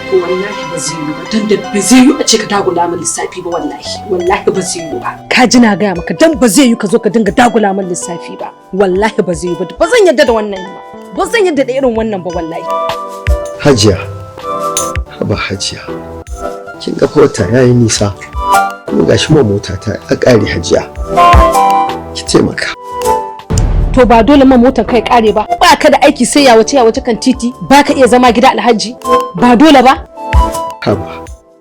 to wallahi ba zai yi ba dan da ba zai yi a ce ka dagula min lissafi ba wallahi ba zai yi ba ka ji na gaya maka dan ba zai yi ka zo ka dinga dagula min lissafi ba wallahi ba zai yi ba zan yadda da wannan ba zan yadda da irin wannan ba wallahi. Hajiya haba Hajiya kin ga wata yayi nisa kuma gashi ma mota ta a ƙare Hajiya ki taimaka. To ba dole ma motar kai kare ba ka da aiki sai ya wace kan titi ba ka iya zama gida Alhaji ba dole ba.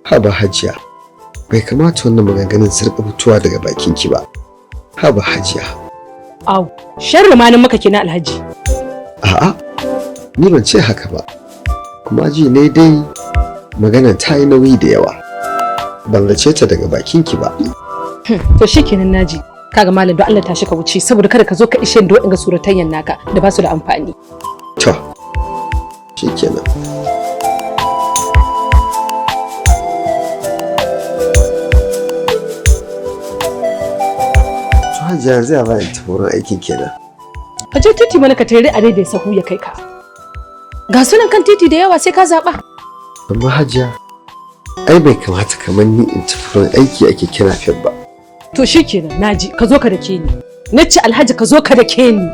Haba Hajiya bai kamata wannan maganganun su rika fitowa daga bakin ki ba. Haba Hajiya. Au sharri ma nan maka kina Alhaji. A'a ni ban ce haka ba kuma ji ne dai maganar ta yi nauyi da yawa ban zace ta daga bakin ki ba. To shikenan naji. Kaga malam don Allah tashi ka wuce saboda kada ka zo ka ishe da waɗanga suratayyan naka da ba su da amfani. To shikenan. To Hajiya zai ba ta wurin aikin kenan. Ka je titi mana ka tare a daidai sahu ya kai ka. Ga sunan kan titi da yawa sai ka zaba. Amma Hajiya ai bai kamata kamar ni in tafi wurin aiki ake kira fef ba. To shikenan naji ka zo ka dake ni. Nace Alhaji ka zo ka dake ni.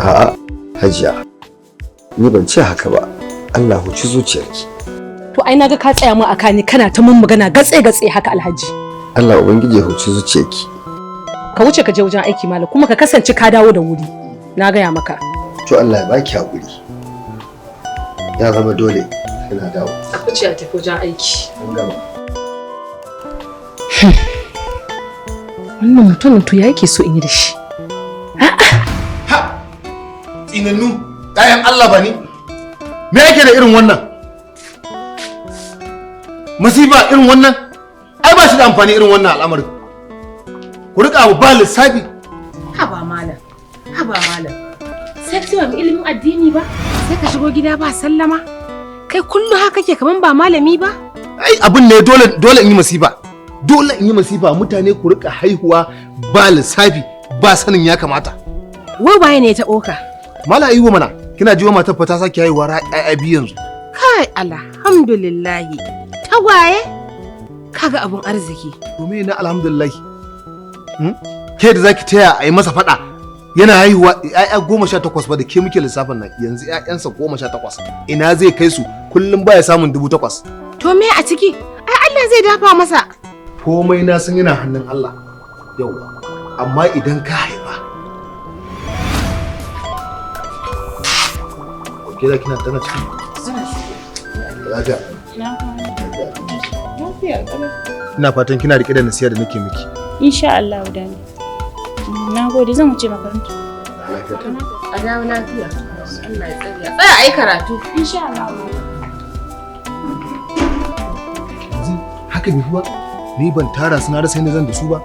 A'a Hajiya ni ban ce haka ba. Allah huci zuciyarki. To ai naga ka tsaya mu aka ni kana ta mun magana gatse haka Alhaji. Allah ubangiji ya huci zuciyarki. Ka wuce ka je wajen aiki malam kuma ka kasance ka dawo da wuri. Na gaya maka. To Allah ya baki hakuri. Ya zama dole ina dawo. Ka wuce a tafi wajen aiki. An gama. Wannan mutumin to ya yake so in yi da shi. Ha! Tsinannu, ɗayan Allah ba ni? Me yake da irin wannan? Masifa irin wannan? Ai ba shi da amfani irin wannan al'amarin. Ku riƙa abu ba lissafi. Haba malam. Sai ka ce ilimin addini ba? Sai ka shigo gida ba sallama? Kai kullum haka kake kaman ba malami ba? Ai abin ne dole in yi masifa. Dole in yi masifa mutane ku rika haihuwa ba lissafi ba sanin ya kamata. Wai waye ne ta oka? Mala Ayuba mana kina jiwa matar fa ta sake haihuwa ra'ayi biyu yanzu. Kai alhamdulillah. Tagwaye? Kaga abun arziki. To me na alhamdulillah. Ke da zaki taya a yi masa fada yana haihuwa ƴaƴa 18 ba da ke muke lissafin nan yanzu ƴaƴansa 18 ina zai kai su kullum baya samun 8,000. To me a ciki? Ai Allah zai dafa masa. Komai na san yana hannun Allah yauwa amma idan ka haifa ke da kina tana cikin lafiya ina fatan kina rike da nasiha da nake miki insha Allah dani na gode zan wuce makaranta a dawo lafiya Allah ya tsare tsaya ai karatu insha Allah haka ne kuwa ni ban tara su na rasa yadda zan da su ba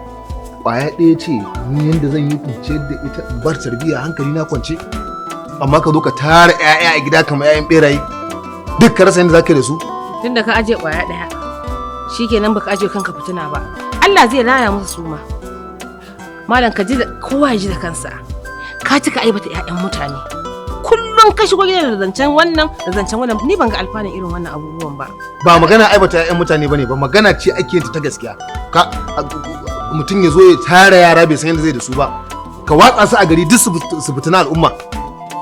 ƙwaya ɗaya ce ni yadda zan yi kunce da ita bar tarbiyya hankali na kwance amma ka zo ka tara ƴaƴa a gida kamar ƴaƴan ɓeraye duk ka rasa yadda za ka yi da su tunda ka aje ƙwaya ɗaya shikenan baka aje kanka fitina ba Allah zai raya musu suma malam ka ji da kowa ya ji da kansa ka cika aibata ƴaƴan mutane kullum ka shigo gidan da zancen wannan ni ban ga alfanun irin wannan abubuwan ba ba magana aibata ƴaƴan mutane bane ba magana ce ake yin ta gaskiya ka mutum ya zo ya tara yara bai san yadda zai da su ba ka watsa su a gari duk su fitina al'umma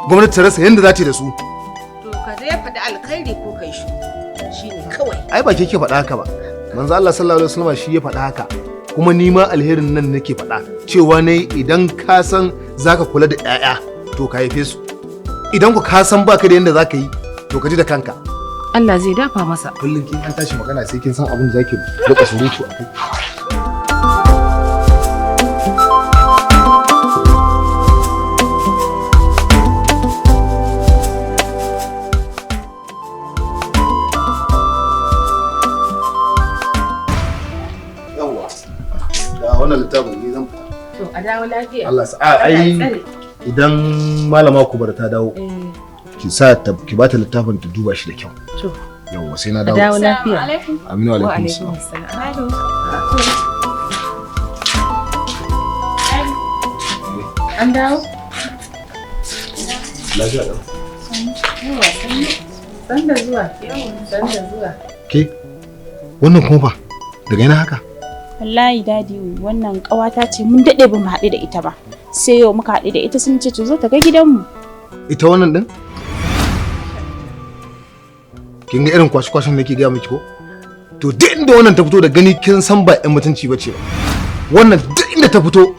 gwamnati ta rasa yadda za ta yi da su to ka dai faɗi alkhairi ko kai shi shine kawai ai ba ke faɗa haka ba manzo Allah sallallahu alaihi wasallam shi ya faɗa haka kuma ni ma alherin nan nake faɗa cewa ne idan ka san zaka kula da ƴaƴa to ka haife su idan ku ka san baka da yanda zaka yi to ka ji da kanka Allah zai dafa masa kullum kin an tashi magana sai kin san abin da zaki rika surutu a kai wannan littafin ne zan fita. To a dawo lafiya. Allah sa ai idan malama ku bar ta dawo. Ki sa ta ki bata littafin ta duba shi da kyau. To yawa sai na dawo. A dawo lafiya. Aminu alaikum salam. An dawo? Lafiya da. San da zuwa. San da zuwa. Ke? Wannan kuma fa daga yana haka? Wallahi dadi wannan ƙawata ce mun daɗe ba mu haɗu da ita ba. Sai yau muka haɗu da ita sun ce to zo ta ga gidanmu. Ita wannan din? Kin ga irin kwashi-kwashin da nake gaya miki ko? To duk inda wannan ta fito da gani kin san ba 'yan mutunci bace ba. Wannan duk inda ta fito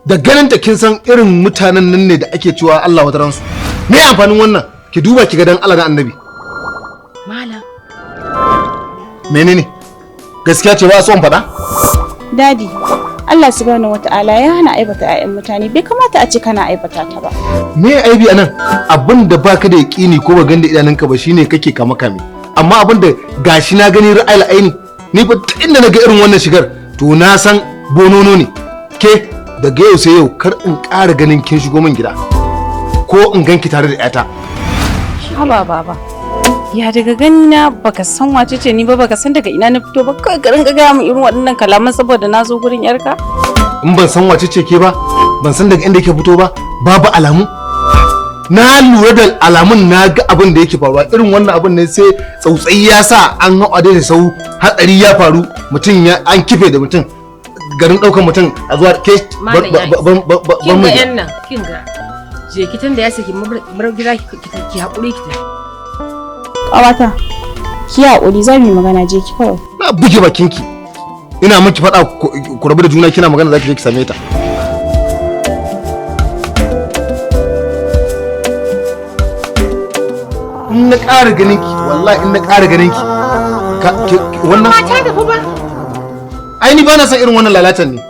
da ganin ta kin san irin mutanen nan ne da ake cewa Allah wata ransu. Me amfanin wannan? Ki duba ki ga dan Allah da Annabi. Malam. Menene? Gaskiya ce ba son faɗa? Dadi, Allah subhanahu wata'ala ya hana aibata 'ya'yan mutane bai kamata a ce kana aibata ta ba. Me aibi anan? Abin da baka da yaƙini ko ba ganda idanunka ba shine kake kama kame. Amma abin da gashi na gani ra'ayil aini ni fa inda naga irin wannan shigar to na san bonono ne. Ke daga yau sai yau kar in ƙara ganin kin shigo min gida ko in ganki tare da 'yata. Haba baba. Ya daga gani na baka san wace ce ni ba baka san daga ina na fito ba kai ka rinka gaya min irin waɗannan kalaman saboda na zo gurin yarka. In ban san wace ce ke ba ban san daga inda yake fito ba babu alamu. Na lura da alamun na ga abin da yake faruwa irin wannan abin ne sai tsautsayi ya sa an haɗa da sau hatsari ya faru mutum ya an kife da mutum garin ɗaukar mutum a zuwa ke kin ga yan nan kin ga je kitan da ya saki mar gida ki haƙuri ki Ƙawata, ki haƙuri za mu yi magana je ki kawai. Na buge bakinki. Ina miki faɗa ku rabu da juna kina magana za ki je ki same ta. In na ƙara ganin ki, wallahi in na ƙara ganin ki. Wannan ba ta tafi ba. Ai ni ba na son irin wannan lalatan ne.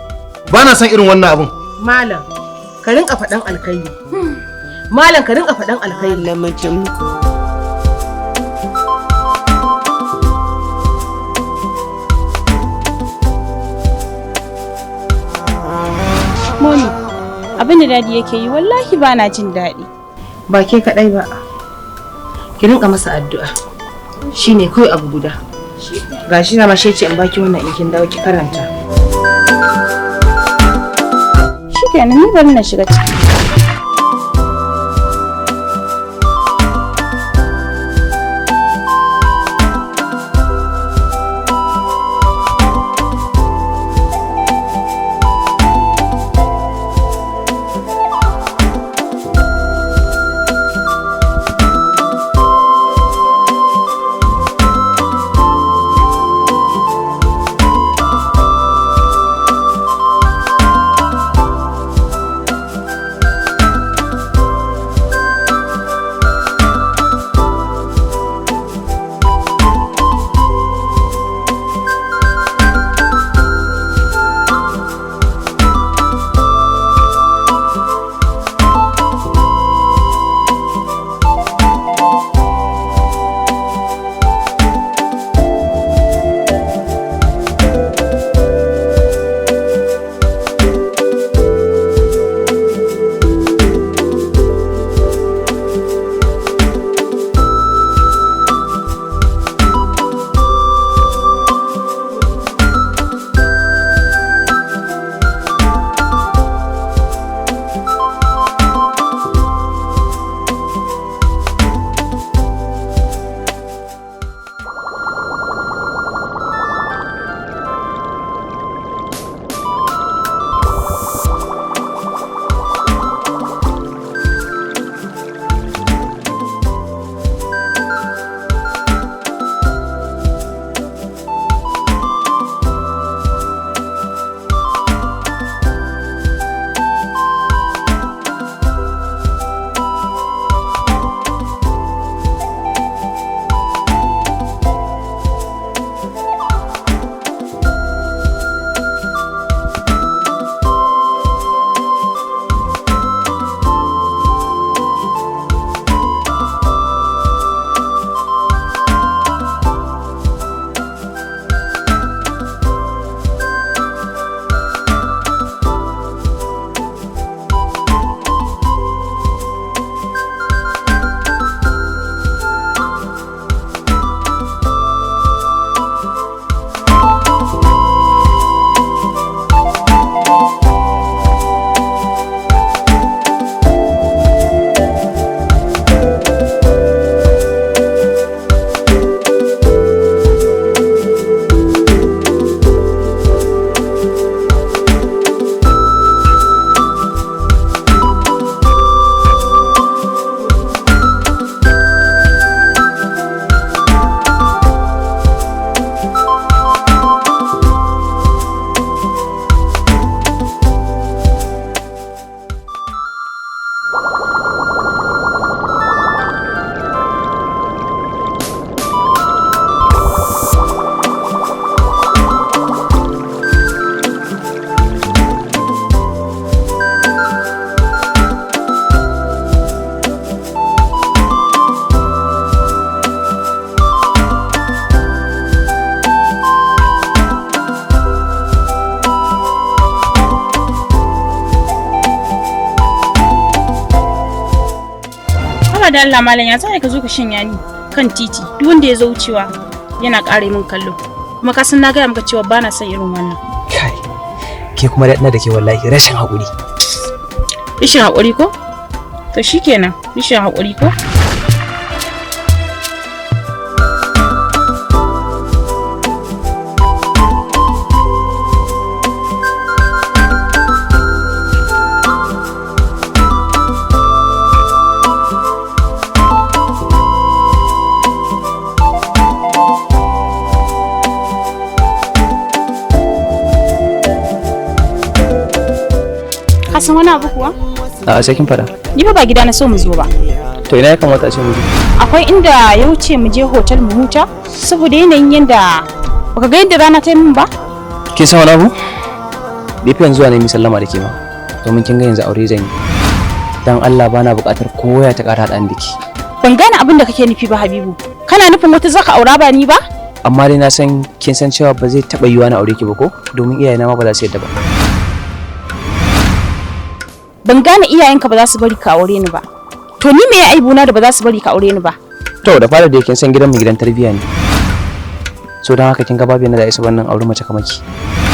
Ba na son irin wannan abun. Malam, ka rinka faɗan alkhairi. Malam ka rinka faɗan alkhairi lamacin. Mami, abin da dadi yake yi wallahi ba na jin daɗi. Ba ke kaɗai ba. Ki rinka masa addu'a. Shine kawai abu guda. Gashi na mashe ce in baki wannan in kin dawo ki karanta. Shikenan ni bari na shiga ciki. da Allah malam ya sai ka zo ka shanya ni kan titi duk wanda ya zo wucewa yana ƙare min kallo kuma ka san na ga maka cewa bana son irin wannan. Kai ke kuma da ina da ke wallahi rashin haƙuri. Rashin haƙuri ko? To shikenan, rashin haƙuri ko? Ka san wani abu kuwa? A sai kin fada. Ni ba gida na so mu zo ba. To ina ya kamata a ce mu je? Akwai inda ya wuce mu je hotel mu huta saboda yanayin yanda baka ga yadda rana ta yi min ba? Kin san wani abu? Bai fi yanzu ne mi sallama da ke ba. Domin kin ga yanzu aure zan yi. Dan Allah bana buƙatar kowa ya ta ƙara haɗa diki. Ban gane abin da kake nufi ba Habibu. Kana nufin wata zaka aura ba ni ba? Amma dai na san kin san cewa ba zai taɓa yiwa na aure ki ba ko? Domin iyayena ma ba za su yadda ba. Ban gane iyayenka ba za su bari ka aure ni ba. To ni me ya aibuna da ba za su bari ka aure ni ba? To da fara da kin san gidan mu gidan tarbiyya ne. So dan haka kin ga babu yana da isa wannan aure mace kamar ki.